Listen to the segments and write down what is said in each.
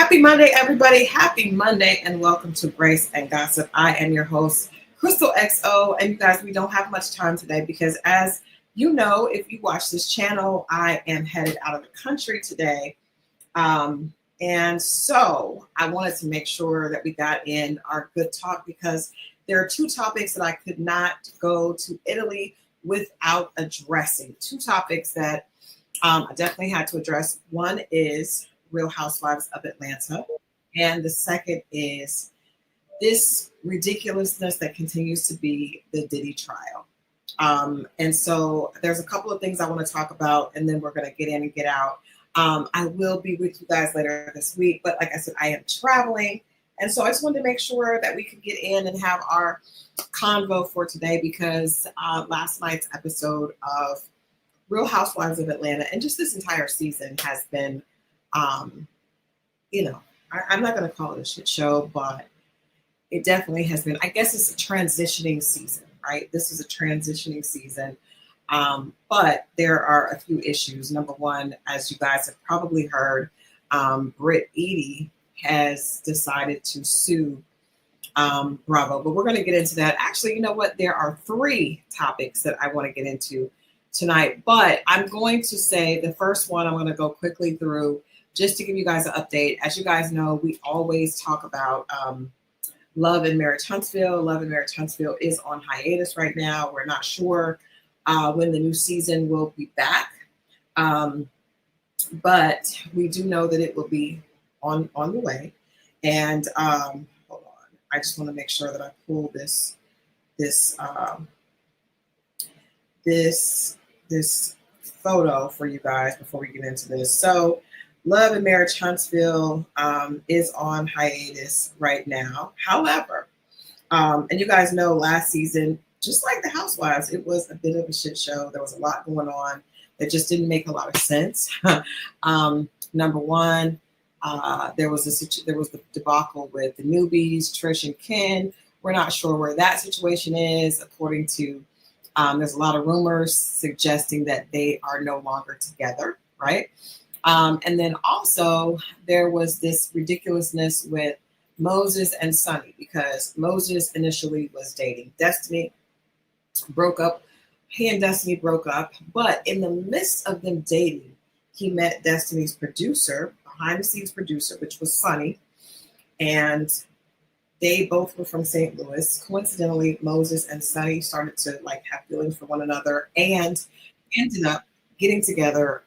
Happy Monday, everybody. Happy Monday, and welcome to Grace and Gossip. I am your host, Crystal XO. And you guys, we don't have much time today because, as you know, if you watch this channel, I am headed out of the country today. And so I wanted to make sure that we got in our good talk because there are two topics that I could not go to Italy without addressing. Two topics that I definitely had to address. One is Real Housewives of Atlanta. And the second is this ridiculousness that continues to be the Diddy trial. And so there's a couple of things I want to talk about, and then we're going to get in and get out. I will be with you guys later this week, but like I said, I am traveling. And so I just wanted to make sure that we could get in and have our convo for today because last night's episode of Real Housewives of Atlanta and just this entire season has been I'm not going to call it a shit show, but it definitely has been. I guess it's a transitioning season, right? This is a transitioning season. But there are a few issues. Number one, as you guys have probably heard, Brit Eady has decided to sue Bravo. But we're going to get into that. Actually, you know what? There are three topics that I want to get into tonight. But I'm going to say the first one I'm going to go quickly through just to give you guys an update. As you guys know, we always talk about Love and Marriage Huntsville. Love and Marriage Huntsville is on hiatus right now. We're not sure when the new season will be back. But we do know that it will be on the way. And hold on. I just want to make sure that I pull this photo for you guys before we get into this. So Love and Marriage Huntsville is on hiatus right now. However, and you guys know last season, just like the Housewives, it was a bit of a shit show. There was a lot going on that just didn't make a lot of sense. Number one, there was the debacle with the newbies, Trish and Ken. We're not sure where that situation is. According to, there's a lot of rumors suggesting that they are no longer together, right? And then also there was this ridiculousness with Moses and Sonny because Moses initially was dating Destiny, broke up. He and Destiny broke up, but in the midst of them dating, he met Destiny's producer, behind the scenes producer, which was Sonny, and they both were from St. Louis. Coincidentally, Moses and Sonny started to have feelings for one another and ended up getting together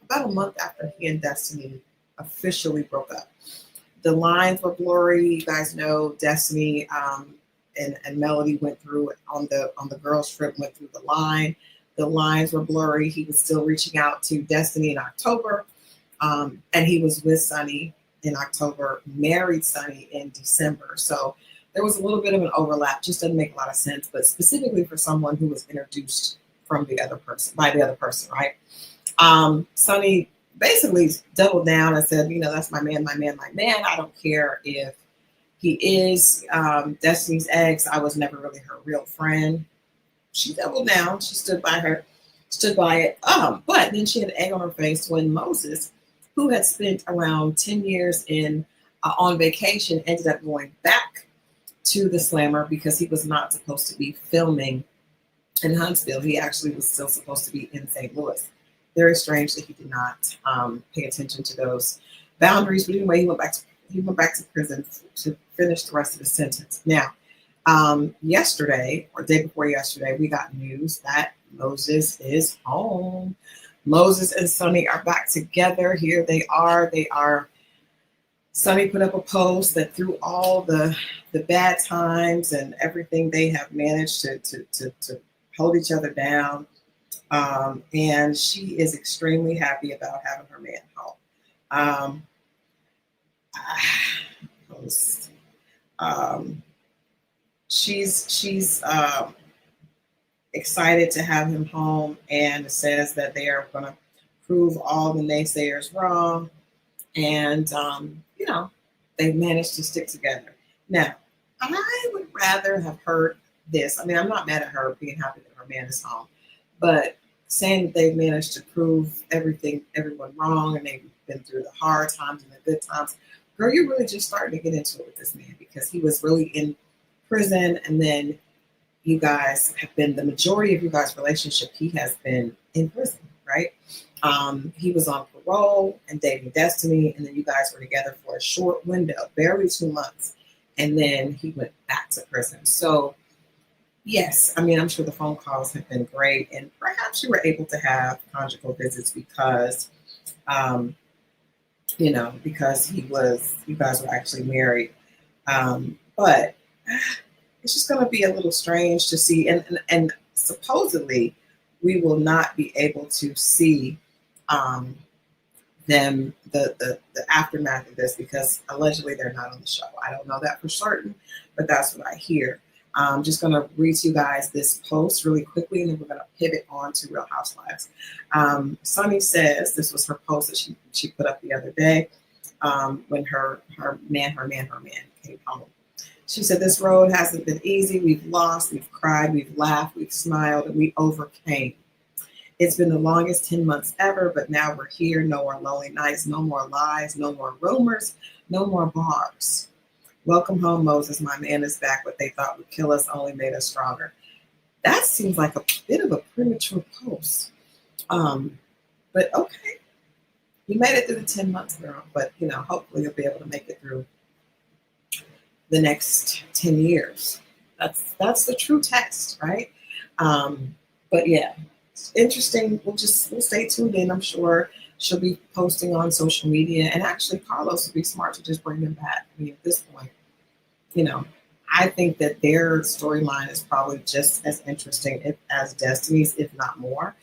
about a month after he and Destiny officially broke up. The lines were blurry. You guys know Destiny and Melody went through on the girls' trip, went through the line. The lines were blurry. He was still reaching out to Destiny in October, and he was with Sonny in October, married Sonny in December. So there was a little bit of an overlap. Just doesn't make a lot of sense, but specifically for someone who was introduced by the other person, right? Sonny basically doubled down and said, that's my man, my man, my man. I don't care if he is Destiny's ex. I was never really her real friend. She doubled down. She stood by it. But then she had egg on her face when Moses, who had spent around 10 years on vacation, ended up going back to the Slammer because he was not supposed to be filming in Huntsville. He actually was still supposed to be in St. Louis. Very strange that he did not pay attention to those boundaries. But anyway, he went back to prison to finish the rest of his sentence. Now, yesterday or day before yesterday, we got news that Moses is home. Moses and Sonny are back together. Here they are. Sonny put up a post that through all the bad times and everything, they have managed to hold each other down. And she is extremely happy about having her man home. She's excited to have him home and says that they are going to prove all the naysayers wrong. And, they've managed to stick together. Now, I would rather have heard this. I mean, I'm not mad at her being happy that her man is home, but saying that they've managed to prove everyone wrong and they been through the hard times and the good times. Girl, you're really just starting to get into it with this man because he was really in prison, and then you guys have been, the majority of you guys' relationship, he has been in prison, right? He was on parole and dating Destiny, and then you guys were together for a short window, barely 2 months, and then he went back to prison. So yes, I mean, I'm sure the phone calls have been great, and perhaps you were able to have conjugal visits because, um, because you guys were actually married. But it's just going to be a little strange to see, and supposedly we will not be able to see um, them the aftermath of this because allegedly they're not on the show. I don't know that for certain, but that's what I hear. I'm just going to read to you guys this post really quickly, and then we're going to pivot on to Real Housewives. Sunny says, this was her post that she put up the other day when her man came home. She said, this road hasn't been easy. We've lost, we've cried, we've laughed, we've smiled, and we overcame. It's been the longest 10 months ever, but now we're here. No more lonely nights, no more lies, no more rumors, no more bars. Welcome home, Moses. My man is back. What they thought would kill us only made us stronger. That seems like a bit of a premature post. But okay. You made it through the 10 months, girl. But, hopefully you'll be able to make it through the next 10 years. That's the true test, right? But yeah, it's interesting. We'll stay tuned in. I'm sure she'll be posting on social media, and actually Carlos would be smart to just bring them back. I mean, at this point, I think that their storyline is probably just as interesting as Destiny's, if not more.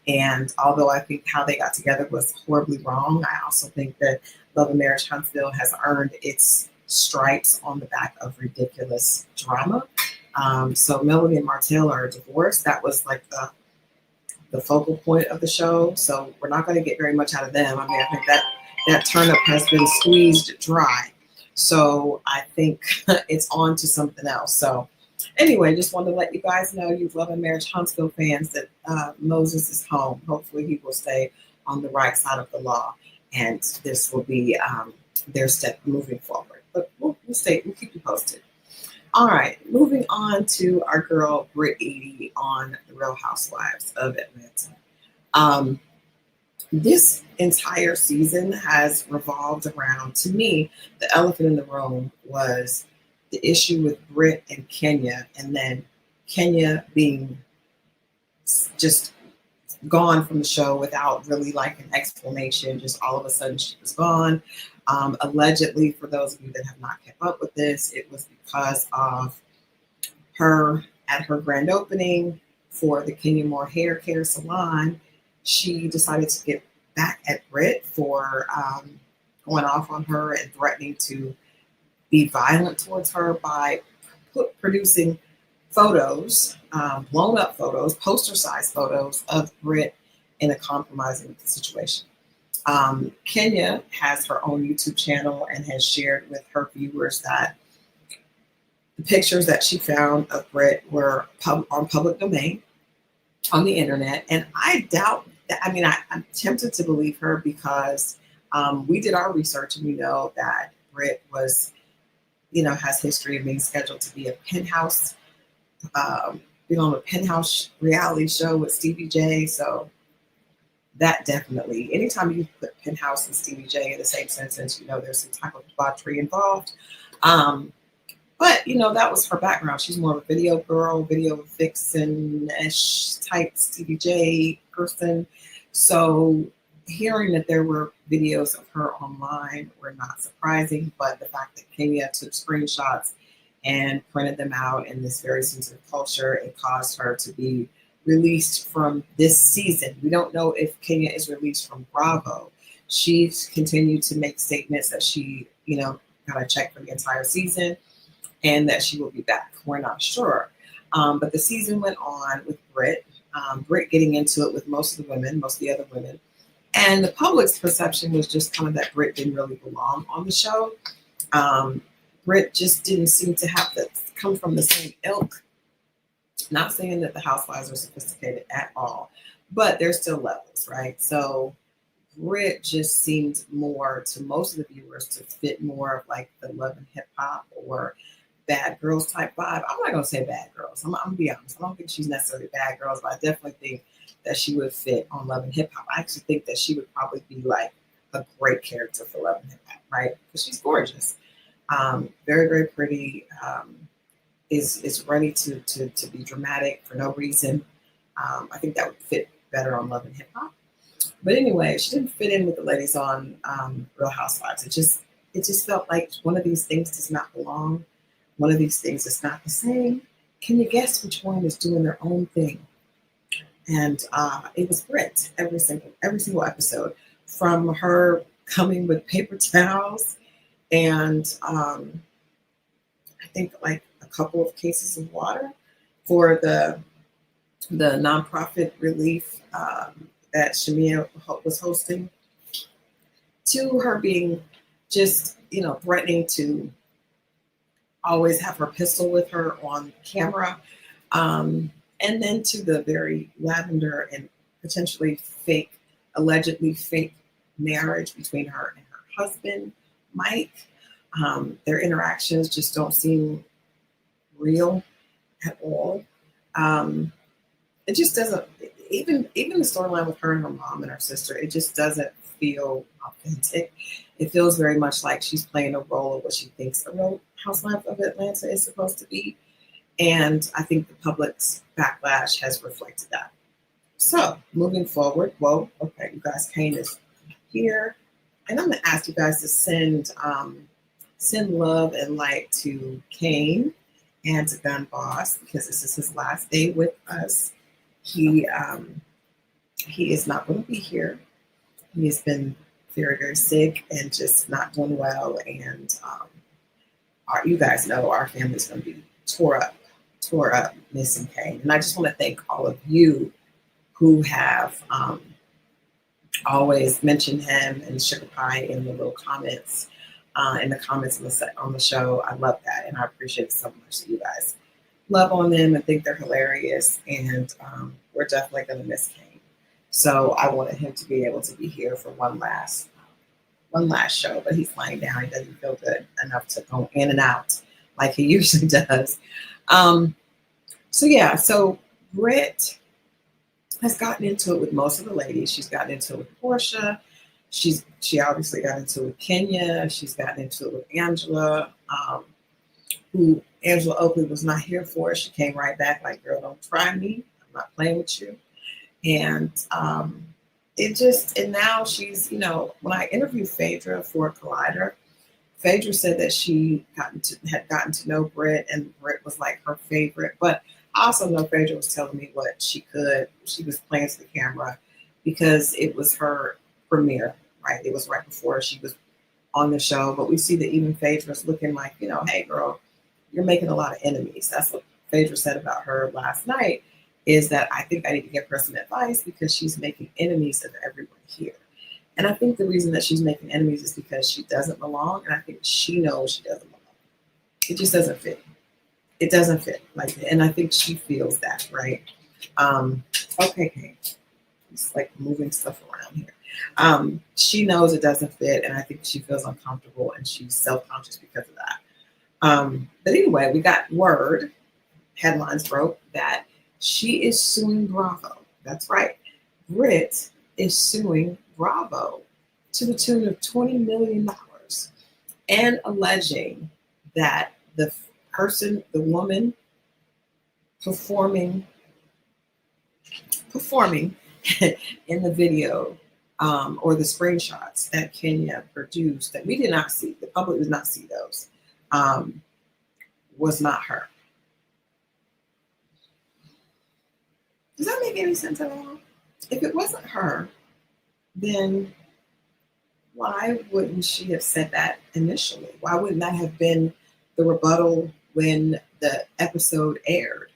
And although I think how they got together was horribly wrong, I also think that Love and Marriage Huntsville has earned its stripes on the back of ridiculous drama. So Melody and Martell are divorced. That was like the focal point of the show. So we're not going to get very much out of them. I mean, I think that turnip has been squeezed dry. So I think it's on to something else. So anyway, just wanted to let you guys know, you Love and Marriage Huntsville fans, that Moses is home. Hopefully he will stay on the right side of the law, and this will be their step moving forward. But we'll keep you posted. All right, moving on to our girl Brit Eady on The Real Housewives of Atlanta. This entire season has revolved around, to me, the elephant in the room was the issue with Britt and Kenya, and then Kenya being just gone from the show without really like an explanation. Just all of a sudden she was gone. Allegedly, for those of you that have not kept up with this, it was because of her at her grand opening for the Kenya Moore Hair Care Salon. She decided to get back at Britt for going off on her and threatening to be violent towards her by producing photos, blown up photos, poster-sized photos of Britt in a compromising situation. Kenya has her own YouTube channel and has shared with her viewers that the pictures that she found of Britt were on public domain on the internet. And I doubt that. I mean, I'm tempted to believe her because we did our research and we know that Britt was, has history of being scheduled to be a penthouse, on a penthouse reality show with Stevie J. So that definitely, anytime you put penthouse and Stevie J in the same sentence, there's some type of debauchery involved. But that was her background. She's more of a video girl, video vixen-ish type Stevie J person. So hearing that there were videos of her online were not surprising, but the fact that Kenya took screenshots and printed them out in this very sensitive culture, it caused her to be released from this season. We don't know if Kenya is released from Bravo. She's continued to make statements that she, got a check for the entire season and that she will be back. We're not sure. But the season went on with Britt. Britt getting into it with most of the other women. And the public's perception was just kind of that Britt didn't really belong on the show. Britt just didn't seem to have to come from the same ilk. Not saying that the housewives are sophisticated at all, but there's still levels, right? So Brit just seemed more to most of the viewers to fit more of like the Love and Hip Hop or Bad Girls type vibe. I'm not gonna say Bad Girls. I'm gonna be honest. I don't think she's necessarily Bad Girls, but I definitely think that she would fit on Love and Hip Hop. I actually think that she would probably be like a great character for Love and Hip Hop, right? Because she's gorgeous, very very pretty. Is ready to be dramatic for no reason. I think that would fit better on Love and Hip Hop. But anyway, she didn't fit in with the ladies on Real Housewives. It just felt like one of these things does not belong. One of these things is not the same. Can you guess which one is doing their own thing? And it was Brit every single episode, from her coming with paper towels and I think like a couple of cases of water for the nonprofit relief that Shamia was hosting, to her being just, threatening to always have her pistol with her on camera, and then to the very lavender and potentially fake, allegedly fake marriage between her and her husband, Mike. Their interactions just don't seem real at all. It just doesn't. Even the storyline with her and her mom and her sister, it just doesn't feel authentic. It feels very much like she's playing a role of what she thinks a Real Housewife of Atlanta is supposed to be, and I think the public's backlash has reflected that. So moving forward, well, okay, you guys, Kane is here, and I'm gonna ask you guys to send love and light to Kane and to Gun Boss, because this is his last day with us. He is not going to be here. He has been very, very sick and just not doing well. And you guys know our family's going to be tore up missing Kane. And I just want to thank all of you who have always mentioned him and Sugar Pie in the little comments, in the comments on the show. I love that, and I appreciate it so much that you guys love on them and think they're hilarious. And we're definitely going to miss Kane. So I wanted him to be able to be here for one last show, but he's lying down. He doesn't feel good enough to go in and out like he usually does. So Britt has gotten into it with most of the ladies. She's gotten into it with Portia. She obviously got into it with Kenya. She's gotten into it with Angela, who Angela Oakley was not here for. She came right back like, girl, don't try me. I'm not playing with you. And and now she's, when I interviewed Phaedra for Collider, Phaedra said that she had gotten to know Britt, and Britt was like her favorite. But I also know Phaedra was telling me what she was playing to the camera because it was her premiere, right? It was right before she was on the show. But we see that even Phaedra's looking like, hey girl, you're making a lot of enemies. That's what Phaedra said about her last night, is that I think I need to give her some advice because she's making enemies of everyone here. And I think the reason that she's making enemies is because she doesn't belong. And I think she knows she doesn't belong. It just doesn't fit. It doesn't fit. And I think she feels that, right? Okay, Kate. It's like moving stuff around here. She knows it doesn't fit, and I think she feels uncomfortable, and she's self-conscious because of that. But anyway, we got word, headlines broke, that she is suing Bravo. That's right. Britt is suing Bravo to the tune of $20 million and alleging that the woman performing in the video, or the screenshots that Kenya produced that we did not see, the public did not see those, was not her. Does that make any sense at all? If it wasn't her, then why wouldn't she have said that initially? Why wouldn't that have been the rebuttal when the episode aired?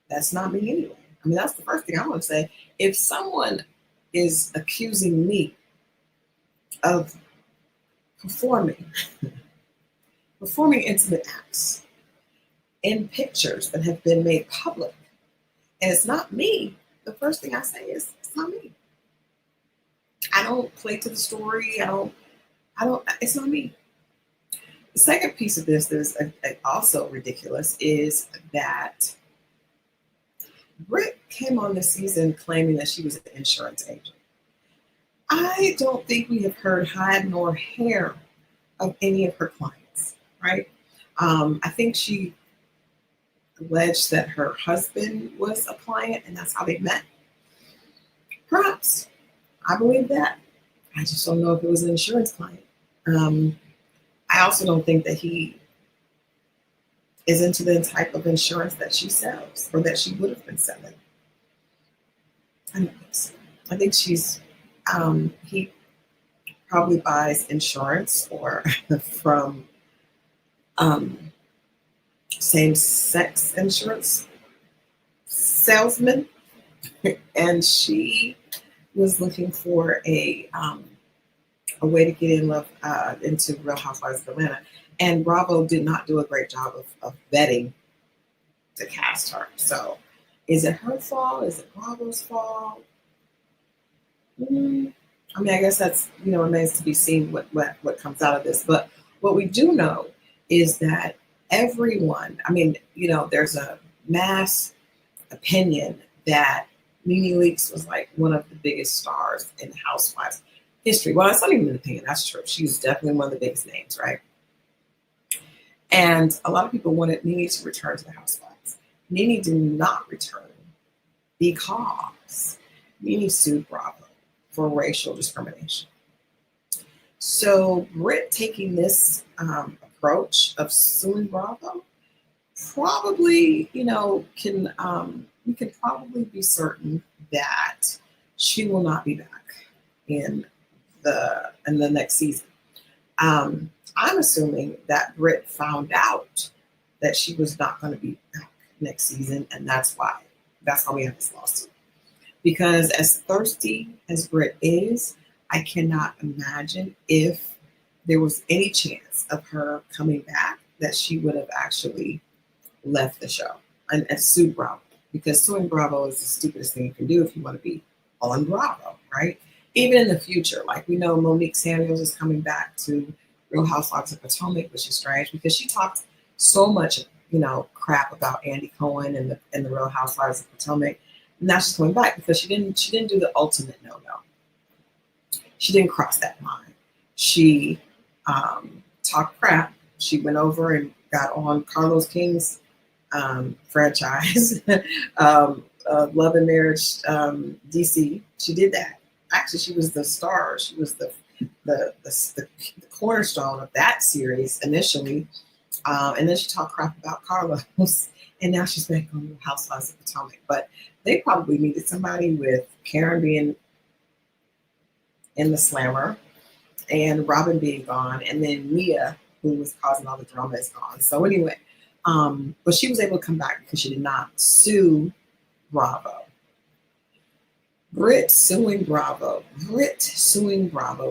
That's not me anyway. I mean, that's the first thing I want to say. If someone is accusing me of performing intimate acts in pictures that have been made public, and it's not me, the first thing I say is, it's not me. I don't play to the story. I don't, it's not me. The second piece of this that is also ridiculous is that Britt came on this season claiming that she was an insurance agent. I don't think we have heard hide nor hair of any of her clients, right? I think she alleged that her husband was a client and that's how they met. Perhaps. I believe that. I just don't know if it was an insurance client. I also don't think that he is into the type of insurance that she sells or that she would have been selling. I don't think so. I think he probably buys insurance or from same-sex insurance salesman, and she was looking for a way to get in love into Real Housewives of Atlanta, and Bravo did not do a great job of vetting to cast her. So, is it her fault? Is it Bravo's fault? I mean, I guess that's remains to be seen what comes out of this. But what we do know is that everyone, there's a mass opinion that Nene Leakes was like one of the biggest stars in Housewives history. Well, it's not even an opinion. That's true. She was definitely one of the biggest names, right? And a lot of people wanted Nene to return to the Housewives. Nene did not return because Nene sued Bravo for racial discrimination. So Britt taking this approach of suing Bravo probably, we can probably be certain that she will not be back in the next season. I'm assuming that Britt found out that she was not going to be back next season, and that's how we have this lawsuit. Because as thirsty as Britt is, I cannot imagine if there was any chance of her coming back that she would have actually left the show and sued Bravo. Because suing Bravo is the stupidest thing you can do if you want to be on Bravo, right? Even in the future, like we know Monique Samuels is coming back to Real Housewives of Potomac, which is strange because she talked so much, crap about Andy Cohen and the Real Housewives of Potomac. And now she's coming back because she didn't do the ultimate no-no. She didn't cross that line. She talked crap. She went over and got on Carlos King's franchise, Love and Marriage DC. She did that. Actually, she was the star. She was the cornerstone of that series initially. And then she talked crap about Carlos. And now she's back on the Housewives of Potomac. But they probably needed somebody with Karen being in the slammer and Robin being gone. And then Mia, who was causing all the drama, is gone. So anyway, but she was able to come back because she did not sue Bravo. Britt suing Bravo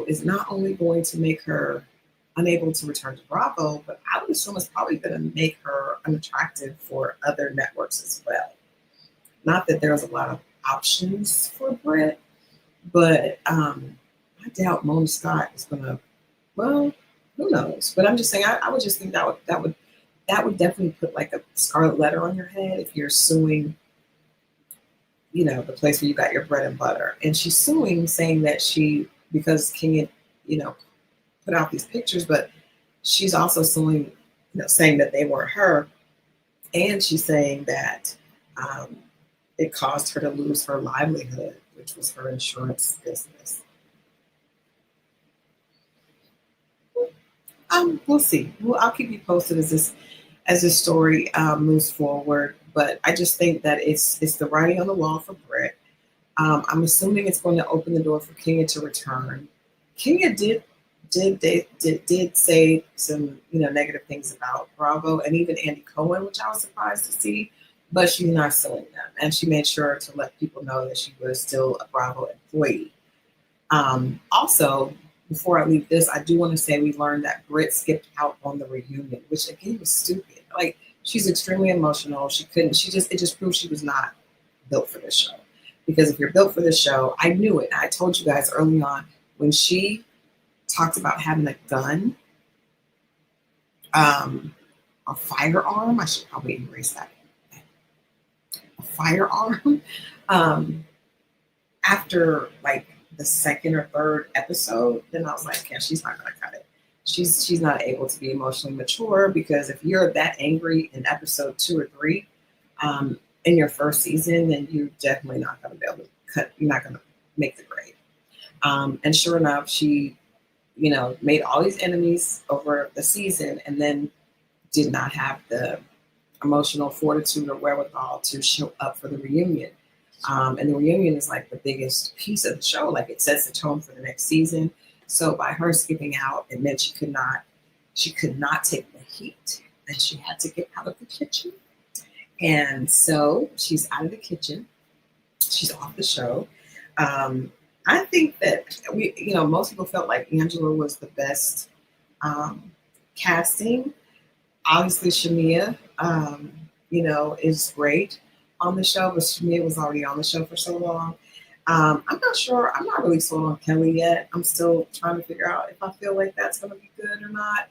is not only going to make her unable to return to Bravo, but I would assume it's probably going to make her unattractive for other networks as well. Not that there's a lot of options for Britt, but I doubt Mona Scott is going to, well, who knows? But I'm just saying, I would just think that would definitely put like a scarlet letter on your head if you're suing, the place where you got your bread and butter. And she's suing, saying that because King had, put out these pictures, but she's also suing, saying that they weren't her. And she's saying that it caused her to lose her livelihood, which was her insurance business. We'll see. I'll keep you posted as this story moves forward. But I just think that it's the writing on the wall for Britt. I'm assuming it's going to open the door for Kenya to return. Kenya did say some negative things about Bravo and even Andy Cohen, which I was surprised to see. But she's not suing them, and she made sure to let people know that she was still a Bravo employee. Also, before I leave this, I do want to say we learned that Britt skipped out on the reunion, which again was stupid. Like, she's extremely emotional. It just proved she was not built for this show. Because if you're built for this show, I knew it. I told you guys early on, when she talked about having a gun, a firearm. I should probably erase that. A firearm. After like the second or third episode, then I was like, yeah, she's not gonna cut it. She's not able to be emotionally mature, because if you're that angry in episode 2 or 3, in your first season, then you're definitely not gonna be able to cut. You're not gonna make the grade. And sure enough, she, made all these enemies over the season, and then did not have the emotional fortitude or wherewithal to show up for the reunion. And the reunion is like the biggest piece of the show. Like, it sets the tone for the next season. So by her skipping out, it meant she could not take the heat, and she had to get out of the kitchen. And so she's out of the kitchen. She's off the show. I think that most people felt like Angela was the best casting. Obviously, Shamia, is great on the show, but Shamia was already on the show for so long. I'm not sure. I'm not really sold on Kelly yet. I'm still trying to figure out if I feel like that's going to be good or not.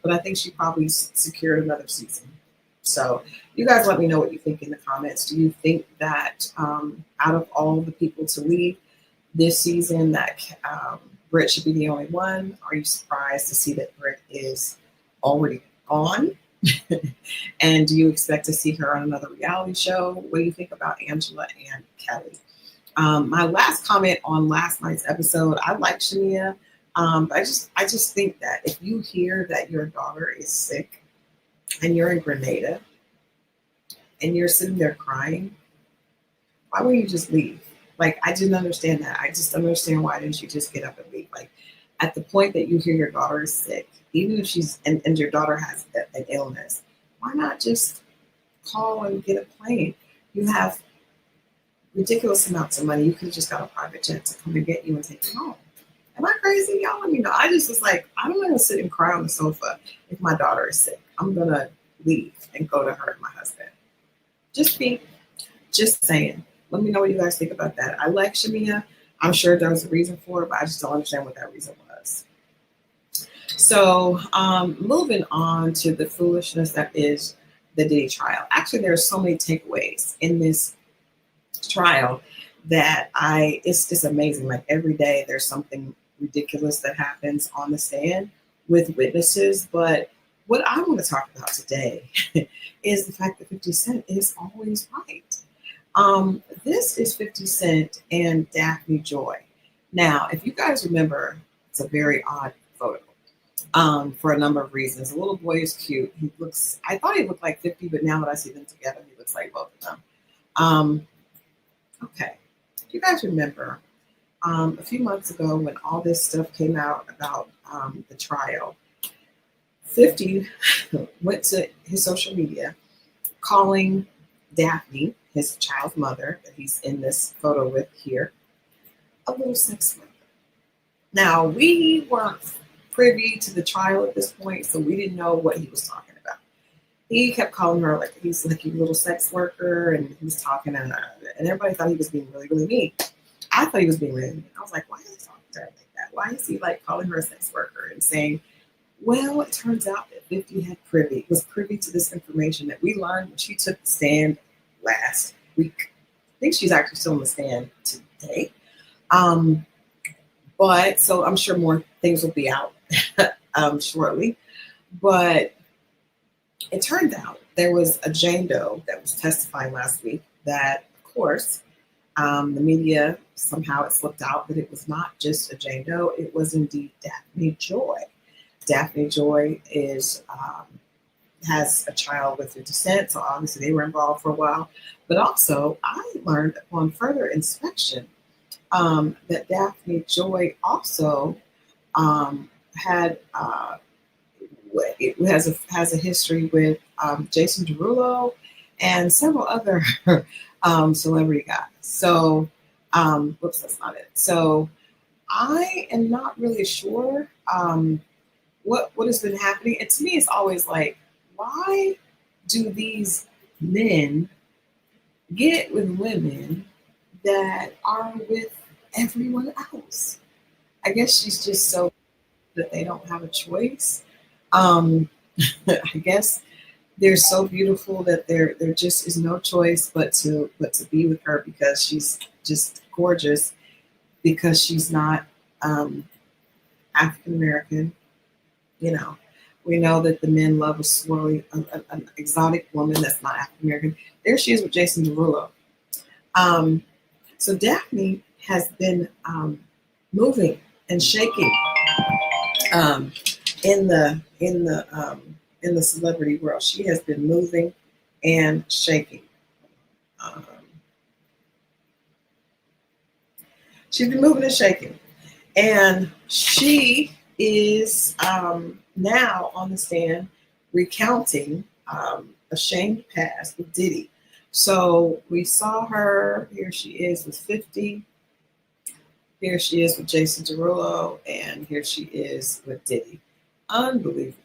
But I think she probably secured another season. So you guys let me know what you think in the comments. Do you think that out of all the people to leave this season, that Britt should be the only one? Are you surprised to see that Britt is already gone? And do you expect to see her on another reality show? What do you think about Angela and Kelly? My last comment on last night's episode, I like Shamia, but I just think that if you hear that your daughter is sick and you're in Grenada and you're sitting there crying, why wouldn't you just leave? Like, I didn't understand that. I just don't understand, why didn't you just get up and leave? Like, at the point that you hear your daughter is sick, even if she's, and your daughter has an illness, why not just call and get a plane? You have ridiculous amounts of money. You could have just got a private jet to come and get you and take you home. Am I crazy? Y'all let me know. I just was like, I'm not going to sit and cry on the sofa if my daughter is sick. I'm going to leave and go to her and my husband. Just saying. Let me know what you guys think about that. I like Shamia. I'm sure there was a reason for it, but I just don't understand what that reason was. So moving on to the foolishness that is the Diddy trial. Actually, there are so many takeaways in this trial that it's amazing. Like, every day there's something ridiculous that happens on the stand with witnesses. But what I want to talk about today is the fact that 50 Cent is always right. This is 50 Cent and Daphne Joy. Now, if you guys remember, it's a very odd photo for a number of reasons. The little boy is cute. I thought he looked like 50, but now that I see them together, he looks like both of them. Okay. If you guys remember, a few months ago when all this stuff came out about the trial, 50 went to his social media calling Daphne, his child's mother, that he's in this photo with here, a little sex worker. Now, we weren't privy to the trial at this point, so we didn't know what he was talking about. He kept calling her like, he's like a little sex worker, and he was talking, and everybody thought he was being really, really mean. I thought he was being really mean. I was like, why is he talking to her like that? Why is he like calling her a sex worker and saying, well, it turns out that 50 was privy to this information that we learned when she took the stand last week. I think she's actually still on the stand today. But so I'm sure more things will be out shortly. But it turned out there was a Jane Doe that was testifying last week that, of course, the media, somehow it slipped out that it was not just a Jane Doe, it was indeed Daphne Joy. Daphne Joy has a child with 50 Cent, so obviously they were involved for a while. But also, I learned upon further inspection that Daphne Joy also has a history with Jason Derulo and several other celebrity guys. So, whoops, that's not it. So, I am not really sure what has been happening. And to me, it's always like, why do these men get with women that are with everyone else? I guess she's just so that they don't have a choice. Um, I guess they're so beautiful that there just is no choice but to be with her because she's just gorgeous because she's not African American. You know, we know that the men love a swirly, an exotic woman that's not African American. There she is with Jason Derulo. Um, so Daphne has been moving and shaking um, in the celebrity world. She has been moving and shaking. Um, she's been moving and shaking, and she is now on the stand recounting a shamed past with Diddy. So we saw her. Here she is with 50. Here she is with Jason Derulo, and here she is with Diddy. Unbelievable.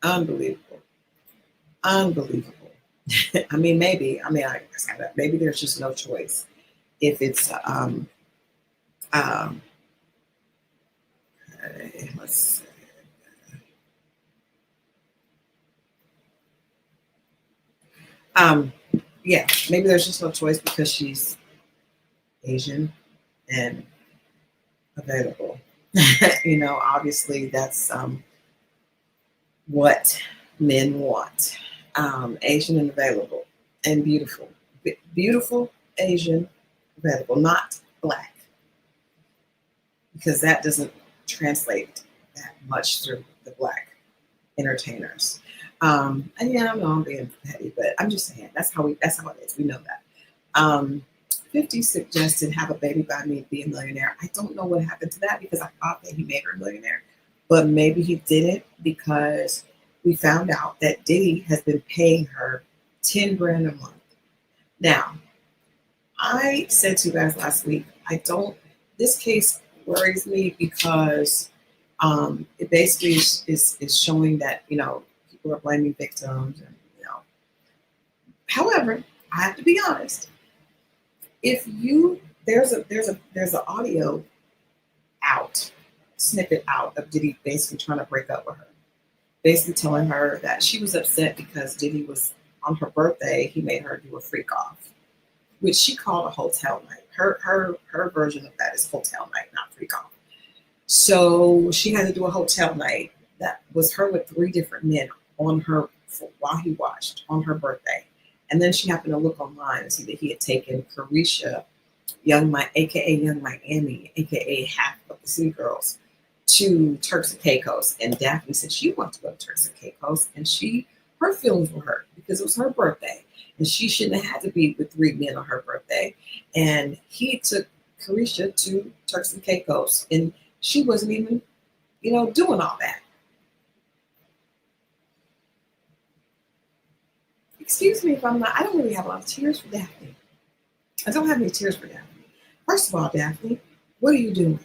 Unbelievable. Unbelievable. I mean, maybe. I mean, I guess maybe there's just no choice. If it's um, let's see. Um, yeah, maybe there's just no choice because she's Asian and available. Obviously that's what men want. Asian and available and beautiful. Beautiful Asian available, not black, because that doesn't translate that much through the black entertainers. And yeah, I know I'm being petty, but I'm just saying that's how it is. We know that. 50 suggested have a baby by me, be a millionaire. I don't know what happened to that because I thought that he made her a millionaire, but maybe he didn't because we found out that Diddy has been paying her 10 grand a month. Now, I said to you guys last week, this case worries me because it basically is showing that, people are blaming victims and. However, I have to be honest. If you there's an audio out snippet out of Diddy basically trying to break up with her, basically telling her that she was upset because Diddy was on her birthday. He made her do a freak off, which she called a hotel night. Her version of that is hotel night, not freak off. So she had to do a hotel night that was her with 3 different men on her while he watched on her birthday. And then she happened to look online and see that he had taken Carisha, aka Young Miami, aka half of the City Girls, to Turks and Caicos. And Daphne said she wanted to go to Turks and Caicos, and her feelings were hurt because it was her birthday, and she shouldn't have had to be with 3 men on her birthday. And he took Carisha to Turks and Caicos, and she wasn't even, doing all that. Excuse me if I'm not, I don't really have a lot of tears for Daphne. I don't have any tears for Daphne. First of all, Daphne, what are you doing?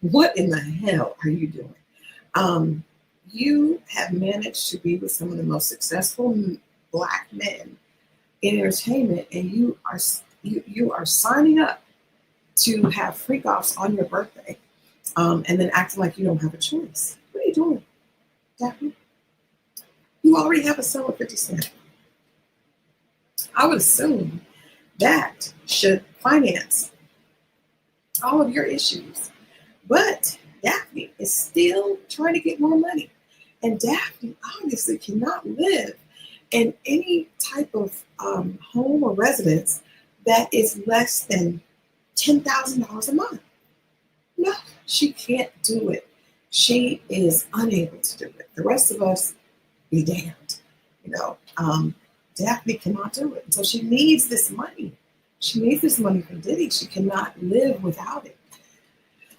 What in the hell are you doing? You have managed to be with some of the most successful Black men in entertainment, and you are signing up to have freak offs on your birthday, and then acting like you don't have a choice. What are you doing, Daphne? You already have a son with 50 Cent. I would assume that should finance all of your issues. But Daphne is still trying to get more money. And Daphne obviously cannot live in any type of home or residence that is less than $10,000 a month. No, she can't do it. She is unable to do it. The rest of us, be damned. Daphne cannot do it. So she needs this money. She needs this money from Diddy. She cannot live without it.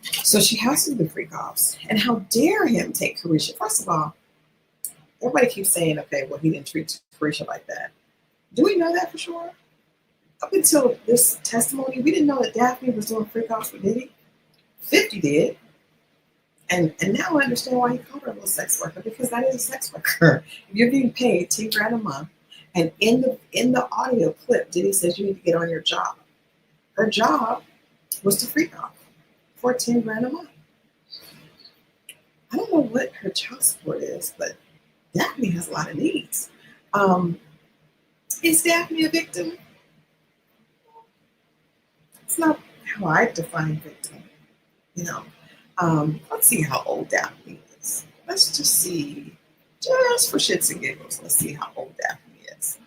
So she has to do the freak offs. And how dare him take Carisha? First of all, everybody keeps saying, okay, well, he didn't treat Carisha like that. Do we know that for sure? Up until this testimony, we didn't know that Daphne was doing freak offs with Diddy. 50 did. And now I understand why he called her a little sex worker, because that is a sex worker. If you're getting paid 10 grand a month, and in the audio clip, Diddy says you need to get on your job. Her job was to freak off. 14 grand a month. I don't know what her child support is, but Daphne has a lot of needs. Is Daphne a victim? It's not how I define victim, you know. Let's see how old Daphne is. Let's just see, just for shits and giggles, let's see how old Daphne is.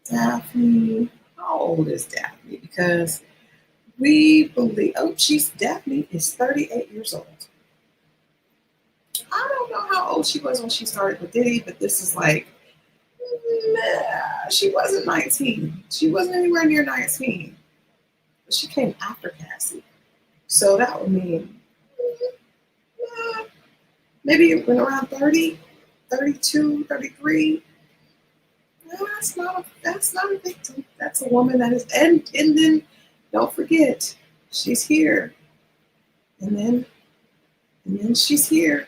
Daphne, how old is Daphne? Because we believe, Daphne is 38 years old. I don't know how old she was when she started with Diddy, but this is like, nah, she wasn't 19. She wasn't anywhere near 19. But she came after Cassie. So that would mean maybe it went around 30, 32, 33. No, that's not a victim. That's a woman that is, and then don't forget, she's here. And then she's here.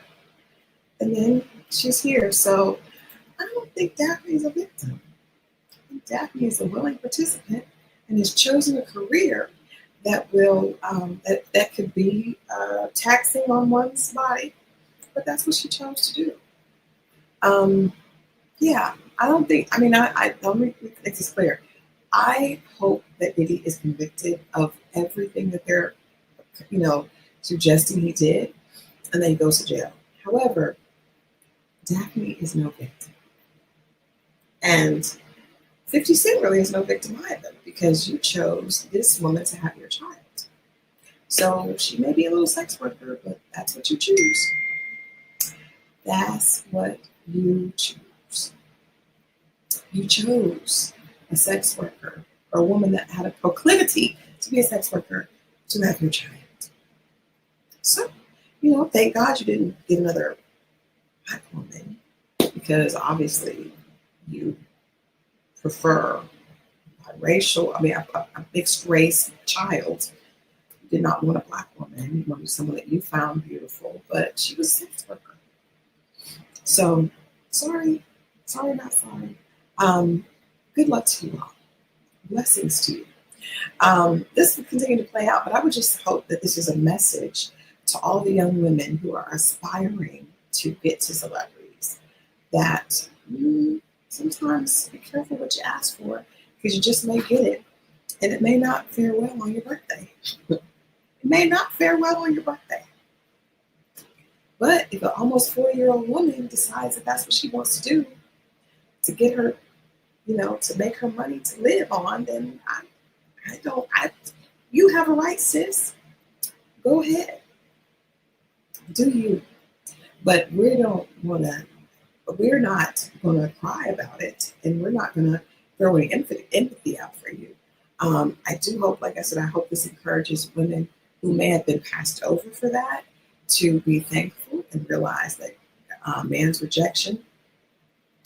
And then she's here. So I don't think Daphne is a victim. I think Daphne is a willing participant and has chosen a career that will that could be taxing on one's body, but that's what she chose to do. Yeah, I don't think. I mean, I don't make this clear. I hope that Diddy is convicted of everything that they're, suggesting he did, and then he goes to jail. However, Daphne is no victim, and 50 Cent really is no victim either, because you chose this woman to have your child. So she may be a little sex worker, but that's what you choose. That's what you choose. You chose a sex worker, or a woman that had a proclivity to be a sex worker, to have your child. So, thank God you didn't get another black woman, because obviously you prefer a mixed race child. You did not want a black woman. You wanted someone that you found beautiful, but she was a sex worker. So, sorry, not sorry. Good luck to you all. Blessings to you. This will continue to play out, but I would just hope that this is a message to all the young women who are aspiring to get to celebrities, that sometimes be careful what you ask for, because you just may get it, and it may not fare well on your birthday. It may not fare well on your birthday. But if an almost 40-year-old woman decides that that's what she wants to do to get her, to make her money to live on, then you have a right, sis. Go ahead. Do you. But we're not going to cry about it, and we're not going to throw any empathy out for you. I do hope, like I said, I hope this encourages women who may have been passed over for that to be thankful and realize that man's rejection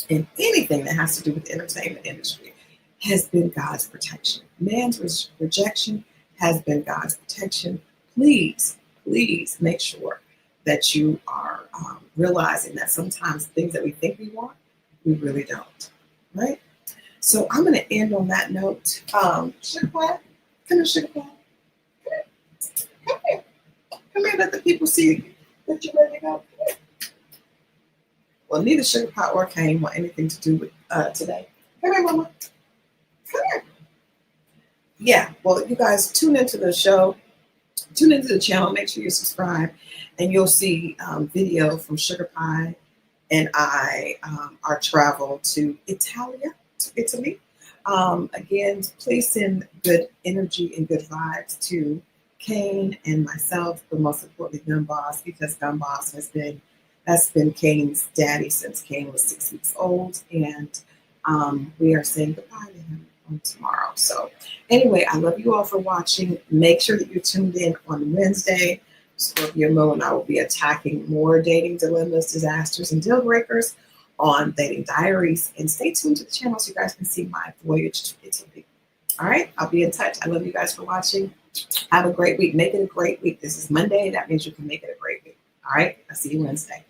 in anything that has to do with the entertainment industry has been God's protection. Man's rejection has been God's protection. Please make sure that you are realizing that sometimes things that we think we want, we really don't, right? So I'm going to end on that note. Sugar Pie, come here, Sugar Pie. Come here, let the people see that you're ready to go. Well, neither Sugar Pie or Kane want anything to do with today. Come here, Mama. Come here. Yeah, well, you guys tune into the show. Tune into the channel. Make sure you subscribe, and you'll see video from Sugar Pie and I, our travel to Italy. Again, please send good energy and good vibes to Kane and myself, but most importantly, Gun Boss, because Gun Boss that's been Kane's daddy since Kane was 6 weeks old, and we are saying goodbye to him on tomorrow. So anyway, I love you all for watching. Make sure that you're tuned in on Wednesday. Scorpio Mo and I will be attacking more dating dilemmas, disasters, and deal breakers on Dating Diaries. And stay tuned to the channel so you guys can see my voyage to Italy. All right, I'll be in touch. I love you guys for watching. Have a great week. Make it a great week. This is Monday. That means you can make it a great week. All right, I'll see you Wednesday.